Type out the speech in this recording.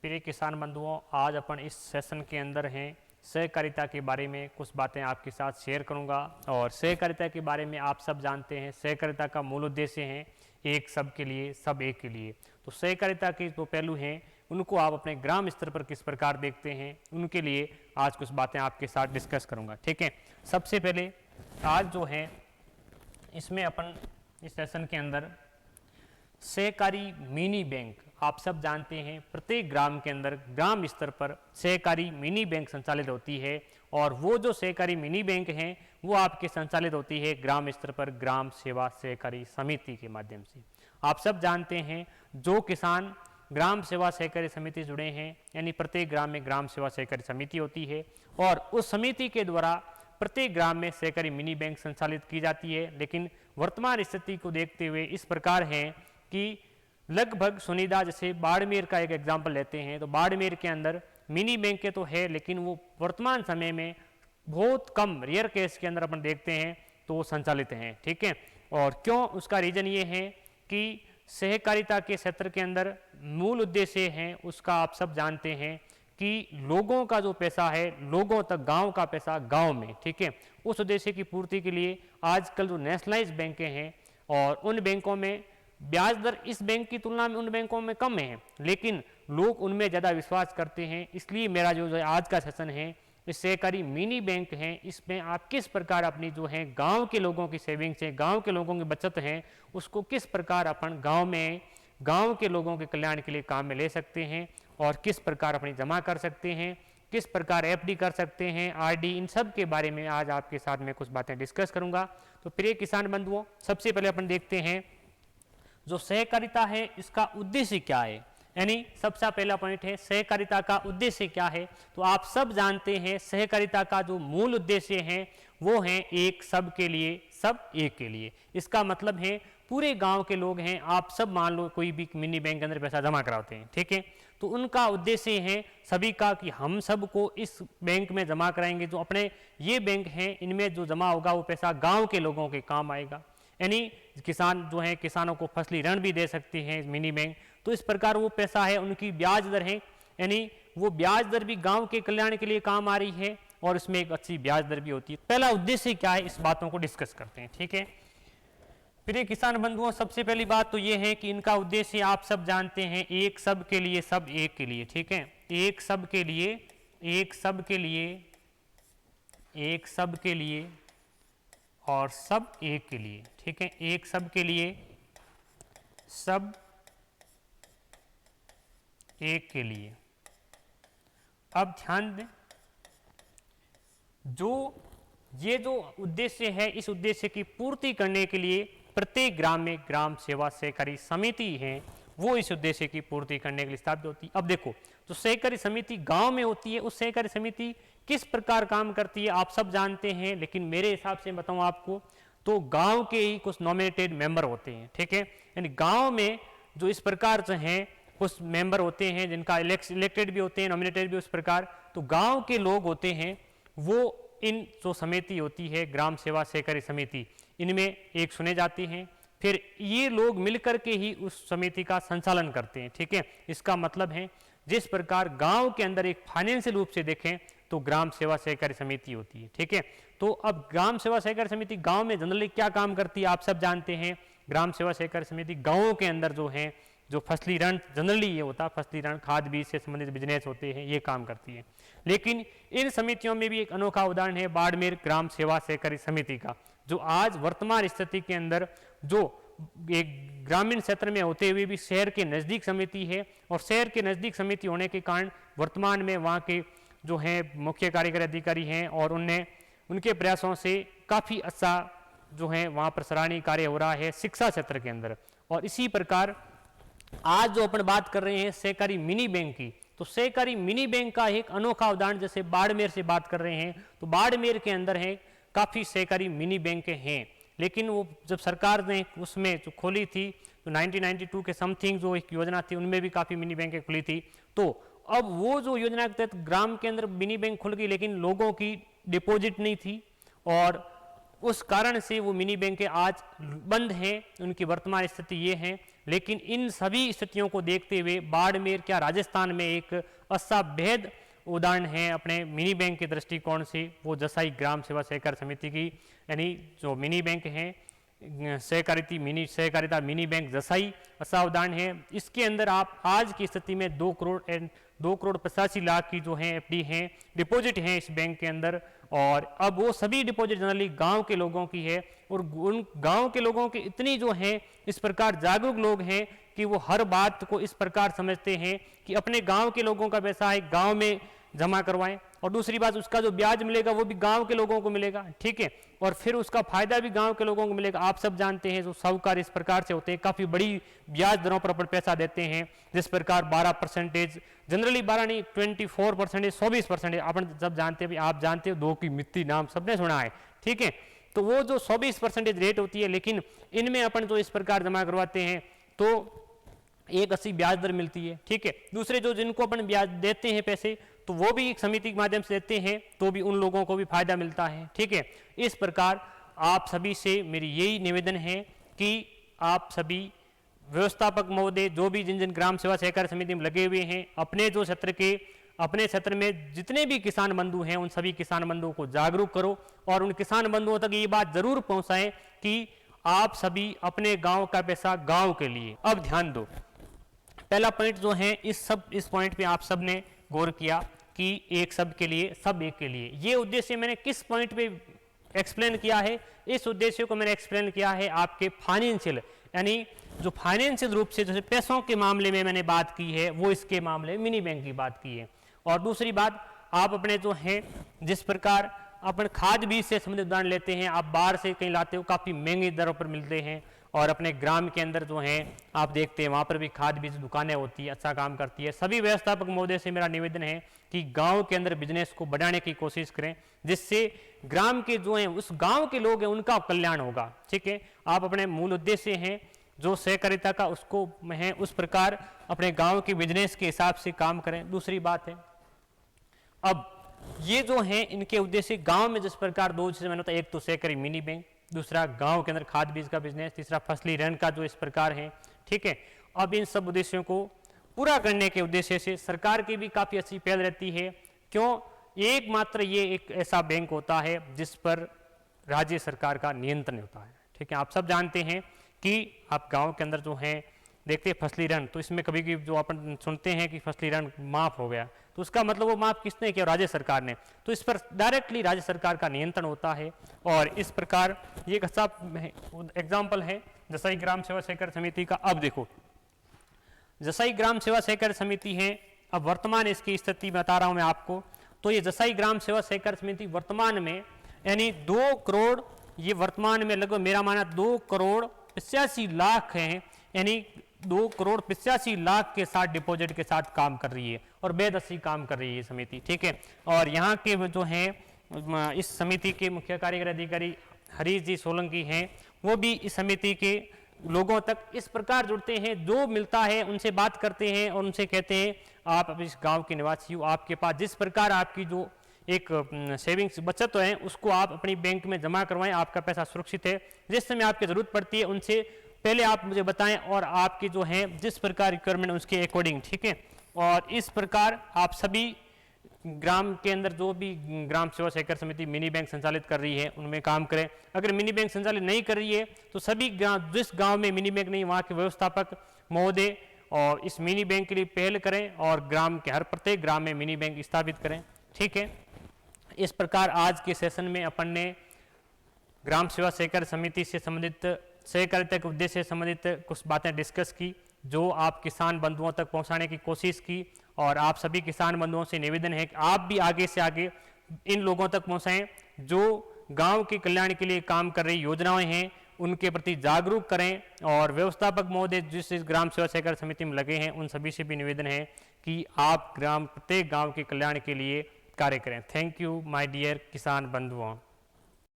प्रिय किसान बंधुओं, आज अपन इस सेशन के अंदर हैं सहकारिता के बारे में कुछ बातें आपके साथ शेयर करूंगा। और सहकारिता के बारे में आप सब जानते हैं, सहकारिता का मूल उद्देश्य है एक सब के लिए, सब एक के लिए। तो सहकारिता के जो पहलू हैं उनको आप अपने ग्राम स्तर पर किस प्रकार देखते हैं, उनके लिए आज कुछ बातें आपके साथ डिस्कस करूंगा। ठीक है, सबसे पहले आज जो है इसमें अपन इस सेशन के अंदर सहकारी मिनी बैंक, आप सब जानते हैं प्रत्येक ग्राम के अंदर ग्राम स्तर पर सहकारी मिनी बैंक संचालित होती है। और वो जो सहकारी मिनी बैंक हैं वो आपके संचालित होती है ग्राम स्तर पर ग्राम सेवा सहकारी समिति के माध्यम से। आप सब जानते हैं जो किसान ग्राम सेवा सहकारी समिति जुड़े हैं, यानी प्रत्येक ग्राम में ग्राम सेवा सहकारी समिति होती है और उस समिति के द्वारा प्रत्येक ग्राम में सहकारी मिनी बैंक संचालित की जाती है। लेकिन वर्तमान स्थिति को देखते हुए इस प्रकार है कि लगभग सुनिदा, जैसे बाड़मेर का एक एग्जाम्पल लेते हैं तो बाड़मेर के अंदर मिनी बैंक के तो है, लेकिन वो वर्तमान समय में बहुत कम रेयर केस के अंदर अपन देखते हैं तो संचालित हैं। ठीक है, और क्यों, उसका रीजन ये है कि सहकारिता के क्षेत्र के अंदर मूल उद्देश्य है उसका आप सब जानते हैं कि लोगों का जो पैसा है, लोगों तक गांव का पैसा गांव में, ठीक है, उस उद्देश्य की पूर्ति के लिए आजकल जो नेशनलाइज्ड बैंकें हैं और उन बैंकों में ब्याज दर इस बैंक की तुलना में उन बैंकों में कम है, लेकिन लोग उनमें ज़्यादा विश्वास करते हैं। इसलिए मेरा जो आज का सेशन है इस सहकारी मिनी बैंक है, इसमें आप किस प्रकार अपनी जो है गांव के लोगों की सेविंग्स है, गांव के लोगों की बचत है, उसको किस प्रकार अपन गांव में गांव के लोगों के कल्याण के लिए काम में ले सकते हैं और किस प्रकार अपनी जमा कर सकते हैं, किस प्रकार एफडी कर सकते हैं, आरडी, इन सब के बारे में आज आपके साथ मैं कुछ बातें डिस्कस करूंगा। तो प्रिय किसान बंधुओं, सबसे पहले अपन देखते हैं जो सहकारिता है इसका उद्देश्य क्या है, यानी सबसे पहला पॉइंट है सहकारिता का उद्देश्य क्या है। तो आप सब जानते हैं सहकारिता का जो मूल उद्देश्य है वो है एक सब के लिए, सब एक के लिए। इसका मतलब है पूरे गांव के लोग हैं, आप सब मान लो कोई भी मिनी बैंक के अंदर पैसा जमा कराते हैं, ठीक है, तो उनका उद्देश्य है सभी का कि हम सबको इस बैंक में जमा कराएंगे। जो अपने ये बैंक हैं इनमें जो जमा होगा वो पैसा गांव के लोगों के काम आएगा, यानी किसान जो है किसानों को फसली ऋण भी दे सकते हैं मिनी बैंक। तो इस प्रकार वो पैसा है, उनकी ब्याज दर है, यानी वो ब्याज दर भी गांव के कल्याण के लिए काम आ रही है और इसमें एक अच्छी ब्याज दर भी होती है। पहला उद्देश्य क्या है, इस बातों को डिस्कस करते हैं। ठीक है, प्रिय किसान बंधुओं, सबसे पहली बात तो ये है कि इनका उद्देश्य आप सब जानते हैं एक सब के लिए, सब एक के लिए। ठीक है, एक सब के लिए, एक सब के लिए, एक सब के लिए और सब एक के लिए। ठीक है, एक सब के लिए, सब एक के लिए। अब ध्यान दें, जो ये जो उद्देश्य है इस उद्देश्य की पूर्ति करने के लिए प्रत्येक ग्राम में ग्राम सेवा सहकारी समिति है, वो इस उद्देश्य की पूर्ति करने के लिए स्थापित होती है। अब देखो, तो सहकारी समिति गांव में होती है, उस सहकारी समिति किस प्रकार काम करती है आप सब जानते हैं, लेकिन मेरे हिसाब से बताऊं आपको तो गांव के ही कुछ नॉमिनेटेड मेंबर होते हैं। ठीक है, यानी गांव में जो इस प्रकार से हैं कुछ मेंबर होते हैं जिनका इलेक्टेड भी होते हैं, नॉमिनेटेड भी उस प्रकार, तो गांव के लोग होते हैं वो इन जो समिति होती है ग्राम सेवा सहकारी समिति, इनमें एक सुने जाते हैं, फिर ये लोग मिलकर के ही उस समिति का संचालन करते हैं। ठीक है, इसका मतलब है जिस प्रकार गांव के अंदर एक फाइनेंशियल रूप से देखें तो ग्राम सेवा सहकारी समिति होती है। ठीक है, तो अब ग्राम सेवा सहकारी समिति गांव में जनरली क्या काम करती है आप सब जानते हैं। ग्राम सेवा सहकारी समिति गांवों के अंदर जो है जो फसली ऋण, जनरली ये होता है फसली ऋण, खाद बीज से संबंधित बिजनेस होते हैं, ये काम करती है। लेकिन इन समितियों में भी एक अनोखा उदाहरण है बाड़मेर ग्राम सेवा सहकारी समिति का, जो आज वर्तमान स्थिति के अंदर जो एक ग्रामीण क्षेत्र में होते हुए भी शहर के नज़दीक समिति है, और शहर के नज़दीक समिति होने के कारण वर्तमान में वहाँ के जो है मुख्य कार्यकारी अधिकारी हैं और उनके प्रयासों से काफ़ी अच्छा जो है वहाँ पर सराहनीय कार्य हो रहा है शिक्षा क्षेत्र के अंदर। और इसी प्रकार आज जो अपन बात कर रहे हैं सहकारी मिनी बैंक की, तो सहकारी मिनी बैंक का एक अनोखा उदाहरण जैसे बाड़मेर से बात कर रहे हैं, तो बाड़मेर के अंदर है काफ़ी सहकारी मिनी बैंक हैं, लेकिन वो जब सरकार ने उसमें जो खोली थी तो 1992 के समथिंग जो एक योजना थी उनमें भी काफ़ी मिनी बैंकें खुली थी। तो अब वो जो योजना के तहत ग्राम के अंदर मिनी बैंक खुल गई, लेकिन लोगों की डिपॉजिट नहीं थी और उस कारण से वो मिनी बैंकें आज बंद हैं, उनकी वर्तमान स्थिति ये है। लेकिन इन सभी स्थितियों को देखते हुए बाड़मेर क्या राजस्थान में एक असाभेद उदाहरण है अपने मिनी बैंक के दृष्टिकोण से, वो जसाई ग्राम सेवा सहकार समिति की, यानी जो मिनी बैंक हैं सहकारिता मिनी बैंक जसाई ऐसा उदाहरण है। इसके अंदर आप आज की स्थिति में 2 करोड़ 85 लाख की जो है एफडी हैं, डिपॉजिट हैं इस बैंक के अंदर, और अब वो सभी डिपॉजिट जनरली गांव के लोगों की है, और उन गांव के लोगों के इतनी जो है इस प्रकार जागरूक लोग हैं कि वो हर बात को इस प्रकार समझते हैं कि अपने गांव के लोगों का पैसा है गांव में जमा करवाएं, और दूसरी बात उसका जो ब्याज मिलेगा वो भी गांव के लोगों को मिलेगा, ठीक है, और फिर उसका फायदा भी गांव के लोगों को मिलेगा। आप सब जानते हैं जो साहूकार इस प्रकार से होते हैं, काफी बड़ी ब्याज दरों पर अपन पैसा देते हैं, जिस प्रकार 12%, जनरली 12 नहीं 24%, 24%, अपन सब जानते हैं, आप जानते हो 2 की मिट्टी नाम सबने सुना है, ठीक है, तो वो जो 24% रेट होती है, लेकिन इनमें अपन जो इस प्रकार जमा करवाते हैं तो 1.80 ब्याज दर मिलती है, ठीक है। दूसरे जो जिनको अपन ब्याज देते हैं पैसे, तो वो भी एक समिति के माध्यम से देते हैं, तो भी उन लोगों को भी फायदा मिलता है, ठीक है। इस प्रकार आप सभी से मेरी यही निवेदन है कि आप सभी व्यवस्थापक महोदय जो भी जिन जिन ग्राम सेवा सहकार समिति में लगे हुए हैं, अपने क्षेत्र में जितने भी किसान बंधु हैं उन सभी किसान बंधुओं को जागरूक करो, और उन किसान बंधुओं तक ये बात जरूर पहुंचाएं कि आप सभी अपने गांव का पैसा गांव के लिए। अब ध्यान दो, पहला पॉइंट जो है इस पॉइंट पे आप सब ने गौर किया कि एक सब के लिए सब एक के लिए, ये उद्देश्य मैंने किस पॉइंट पे एक्सप्लेन किया है? इस उद्देश्य को मैंने एक्सप्लेन किया है आपके फाइनेंशियल, यानी जो फाइनेंशियल रूप से जैसे पैसों के मामले में मैंने बात की है, वो इसके मामले में मिनी बैंक की बात की है। और दूसरी बात, आप अपने जो है जिस प्रकार अपन खाद बीज से संबंधित उदाहरण लेते हैं, आप बाहर से कहीं लाते हो, काफ़ी महंगी दरों पर मिलते हैं, और अपने ग्राम के अंदर जो है आप देखते हैं वहाँ पर भी खाद बीज दुकानें होती है, अच्छा काम करती है। सभी व्यवस्थापक महोदय से मेरा निवेदन है कि गांव के अंदर बिजनेस को बढ़ाने की कोशिश करें, जिससे ग्राम के जो हैं उस गांव के लोग हैं उनका कल्याण होगा, ठीक है। आप अपने मूल उद्देश्य हैं जो सहकारिता का उसको है उस प्रकार अपने गांव के बिजनेस के हिसाब से काम करें। दूसरी बात है, अब ये जो है इनके उद्देश्य गांव में जिस प्रकार 2 चीजें मैंने बताया, एक तो सहकारी मिनी बैंक, दूसरा गांव के अंदर खाद बीज का बिजनेस, तीसरा फसली ऋण का जो इस प्रकार है, ठीक है। अब इन सब उद्देश्यों को पूरा करने के उद्देश्य से सरकार की भी काफ़ी अच्छी पहल रहती है। क्यों? एकमात्र ये एक ऐसा बैंक होता है जिस पर राज्य सरकार का नियंत्रण होता है, ठीक है। आप सब जानते हैं कि आप गांव के अंदर जो है देखते हैं फसली ऋण, तो इसमें कभी कभी जो अपन सुनते हैं कि फसली ऋण माफ हो गया, तो उसका मतलब वो माफ किसने किया? राज्य सरकार ने। तो इस पर डायरेक्टली राज्य सरकार का नियंत्रण होता है, और इस प्रकार ये एक अच्छा एग्जाम्पल है जसाई ग्राम सेवा सहकारी समिति का। अब देखो, जसाई ग्राम सेवा सहकारी समिति है, अब वर्तमान इसकी स्थिति बता रहा हूं मैं आपको। तो ये जसाई ग्राम सेवा सहकारी समिति वर्तमान में यानी 2 करोड़, ये वर्तमान में लगभग मेरा माना 2 करोड़ 85 लाख है, यानी 2 करोड़ 85 लाख के साथ डिपॉजिट के साथ काम कर रही है, और बेदस्ती काम कर रही है ये समिति, ठीक है। और यहाँ के जो हैं इस समिति के मुख्य कार्यकारी अधिकारी हरीश जी सोलंकी हैं, वो भी इस समिति के लोगों तक इस प्रकार जुड़ते हैं, जो मिलता है उनसे बात करते हैं और उनसे कहते हैं आप इस गांव के निवासी हो, आपके पास जिस प्रकार आपकी जो एक सेविंग्स बचत है उसको आप अपनी बैंक में जमा करवाएं, आपका पैसा सुरक्षित है। जिस समय आपकी जरूरत पड़ती है उनसे पहले आप मुझे बताएं, और आपकी जो है जिस प्रकार रिक्वायरमेंट उसके अकॉर्डिंग, ठीक है। और इस प्रकार आप सभी ग्राम के अंदर जो भी ग्राम सेवा सहकारी समिति मिनी बैंक संचालित कर रही है उनमें काम करें। अगर मिनी बैंक संचालित नहीं कर रही है तो सभी जिस गांव में मिनी बैंक नहीं, वहाँ के व्यवस्थापक महोदय और इस मिनी बैंक के लिए पहल करें, और ग्राम के हर प्रत्येक ग्राम में मिनी बैंक स्थापित करें, ठीक है। इस प्रकार आज के सेशन में अपन ने ग्राम सेवा सहकारी समिति से संबंधित सहकारिता के उद्देश्य से संबंधित कुछ बातें डिस्कस की, जो आप किसान बंधुओं तक पहुंचाने की कोशिश की। और आप सभी किसान बंधुओं से निवेदन है कि आप भी आगे से आगे इन लोगों तक पहुंचाएं जो गांव के कल्याण के लिए काम कर रही योजनाएं हैं, उनके प्रति जागरूक करें। और व्यवस्थापक महोदय जिस ग्राम सेवा सहकारी समिति में लगे हैं उन सभी से भी निवेदन है कि आप प्रत्येक गाँव के कल्याण के लिए कार्य करें। थैंक यू माय डियर किसान बंधुओं।